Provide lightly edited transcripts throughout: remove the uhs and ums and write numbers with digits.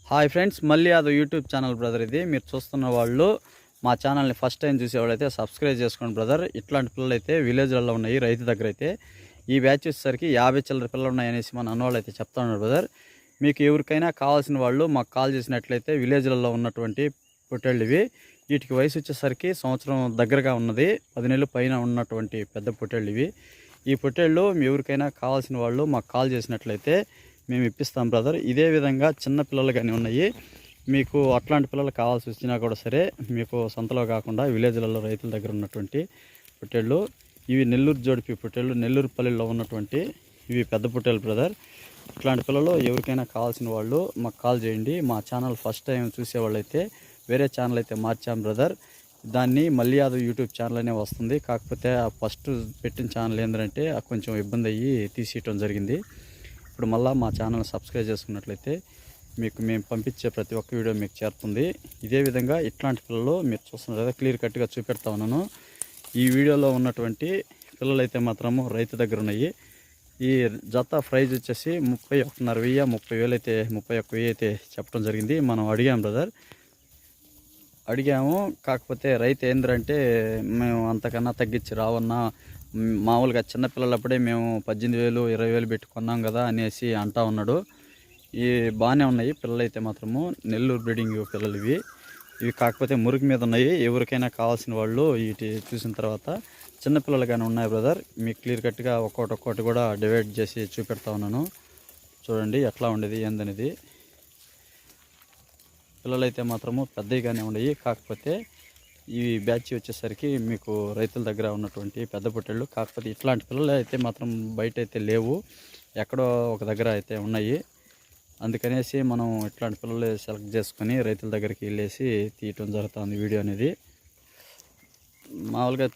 Hi friends, మళ్ళీ అది YouTube channel brother. ఇది మీరు చూస్తున్న వాళ్ళు మా ఛానల్ని ఫస్ట్ టైం చూసేవాళ్ళైతే సబ్స్క్రైబ్ చేసుకోండి బ్రదర్. ఇట్లాంటి పిల్లలు అయితే విలేజ్లలో ఉన్నాయి, రైతు దగ్గర అయితే. ఈ బ్యాచ్ వచ్చేసరికి 50 చిల్లర పిల్లలు ఉన్నాయనేసి మన అన్నవాళ్ళు అయితే చెప్తా ఉన్నారు బ్రదర్. మీకు ఎవరికైనా కావాల్సిన వాళ్ళు మాకు కాల్ చేసినట్లయితే విలేజ్లలో ఉన్నటువంటి పొట్టేళ్ళు ఇవి. వీటికి వయసు వచ్చేసరికి సంవత్సరం దగ్గరగా ఉన్నది, 10 నెలలు పైన ఉన్నటువంటి పెద్ద పొట్టేళ్ళు ఇవి. ఈ పొట్టేళ్ళు ఎవరికైనా కావాల్సిన వాళ్ళు మాకు కాల్ చేసినట్లయితే మేము ఇప్పిస్తాం బ్రదర్. ఇదే విధంగా చిన్న పిల్లలు కానీ ఉన్నాయి, మీకు అట్లాంటి పిల్లలు కావాల్సి వచ్చినా కూడా సరే, మీకు సొంతలో కాకుండా విలేజ్లలో రైతుల దగ్గర ఉన్నటువంటి పొట్టేళ్ళు ఇవి. నెల్లూరు జోడిపి పొట్టేళ్ళు, నెల్లూరు పల్లెల్లో ఉన్నటువంటి ఇవి పెద్ద పొట్టేళ్ళు బ్రదర్. ఇట్లాంటి పిల్లలు ఎవరికైనా కావాల్సిన వాళ్ళు మాకు కాల్ చేయండి. మా ఛానల్ ఫస్ట్ టైం చూసేవాళ్ళు అయితే వేరే ఛానల్ అయితే మార్చాం బ్రదర్. దాన్ని మళ్ళీ అది యూట్యూబ్ ఛానల్ అనే వస్తుంది. కాకపోతే ఆ ఫస్ట్ పెట్టిన ఛానల్ ఏంటంటే కొంచెం ఇబ్బంది అయ్యి తీసేయటం జరిగింది. ఇప్పుడు మళ్ళీ మా ఛానల్ సబ్స్క్రైబ్ చేసుకున్నట్లయితే మీకు మేము పంపించే ప్రతి ఒక్క వీడియో మీకు చేరుతుంది. ఇదే విధంగా ఇట్లాంటి పిల్లలు మీరు చూస్తున్నారు కదా, క్లియర్ కట్గా చూపెడతా ఉన్నాను. ఈ వీడియోలో ఉన్నటువంటి పిల్లలు అయితే మాత్రము రైతు దగ్గర ఉన్నాయి. ఈ జత ప్రైజ్ వచ్చేసి 31,500, 30,000 అయితే 31,000 అయితే చెప్పడం జరిగింది. మనం అడిగాం బ్రదర్, అడిగాము. కాకపోతే రైతు ఏంటంటే మేము అంతకన్నా తగ్గించి రావన్నా, మామూలుగా చిన్నపిల్లలప్పుడే మేము 18,000, 20,000 పెట్టుకున్నాం కదా అనేసి అంటా ఉన్నాడు. ఈ బాగానే ఉన్నాయి పిల్లలు అయితే మాత్రము, నెల్లూరు బ్రీడింగ్ పిల్లలు ఇవి. కాకపోతే మురికి మీద ఉన్నాయి. ఎవరికైనా కావాల్సిన వాళ్ళు వీటి చూసిన తర్వాత చిన్నపిల్లలు కానీ ఉన్నాయి బ్రదర్. మీకు క్లియర్ కట్గా ఒక్కొక్కటి కూడా డివైడ్ చేసి చూపెడతా ఉన్నాను. చూడండి ఎట్లా ఉండేది ఏందనేది. పిల్లలు అయితే మాత్రము పెద్దగానే ఉన్నాయి. కాకపోతే ఈ బ్యాచ్ వచ్చేసరికి మీకు రైతుల దగ్గర ఉన్నటువంటి పెద్ద పొట్టేళ్ళు. కాకపోతే ఇట్లాంటి పిల్లలు అయితే మాత్రం బయట అయితే లేవు, ఎక్కడో ఒక దగ్గర అయితే ఉన్నాయి. అందుకనేసి మనం ఇట్లాంటి పిల్లలు సెలెక్ట్ చేసుకొని రైతుల దగ్గరికి వెళ్ళేసి తీయటం జరుగుతుంది వీడియో అనేది. మామూలుగా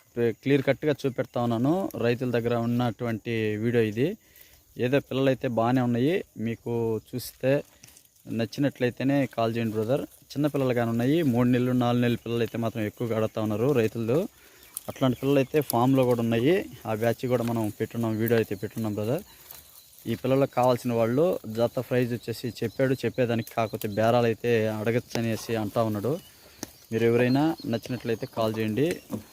క్లియర్ కట్గా చూపెడతా ఉన్నాను. రైతుల దగ్గర ఉన్నటువంటి వీడియో ఇది. ఏదో పిల్లలు అయితే బాగానే ఉన్నాయి, మీకు చూస్తే నచ్చినట్లయితేనే కాల్ చేయండి బ్రదర్. చిన్నపిల్లలు కానీ ఉన్నాయి, 3 నెలలు 4 నెలల పిల్లలు అయితే మాత్రం ఎక్కువగా అడుగుతూ ఉన్నారు రైతులు. అట్లాంటి పిల్లలు అయితే ఫామ్లో కూడా ఉన్నాయి. ఆ బ్యాచ్ కూడా మనం పెట్టున్నాం, వీడియో అయితే పెట్టున్నాం బ్రదర్. ఈ పిల్లలకు కావాల్సిన వాళ్ళు జత ప్రైజ్ వచ్చేసి చెప్పేదానికి, కాకపోతే బేరాలు అయితే అడగచ్చు అనేసి అంటా ఉన్నాడు. మీరు ఎవరైనా నచ్చినట్లయితే కాల్ చేయండి.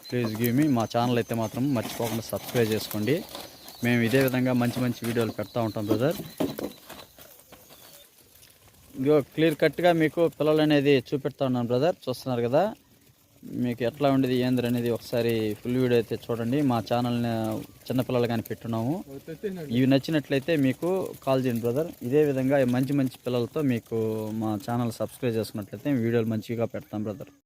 Please give me. మా ఛానల్ అయితే మాత్రం మర్చిపోకుండా సబ్స్క్రైబ్ చేసుకోండి. మేము ఇదే విధంగా మంచి మంచి వీడియోలు పెడతా ఉంటాం బ్రదర్. ఇదిగో క్లియర్ కట్గా మీకు పిల్లలు అనేది చూపెడతా ఉన్నాను బ్రదర్. చూస్తున్నారు కదా, మీకు ఎట్లా ఉండేది ఏంద్ర అనేది ఒకసారి ఫుల్ వీడియో అయితే చూడండి. మా ఛానల్ని చిన్నపిల్లలు కానీ పెట్టున్నాము. ఇవి నచ్చినట్లయితే మీకు కాల్ చేయండి బ్రదర్. ఇదే విధంగా మంచి మంచి పిల్లలతో మీకు మా ఛానల్ సబ్స్క్రైబ్ చేసుకున్నట్లయితే వీడియోలు మంచిగా పెడతాం బ్రదర్.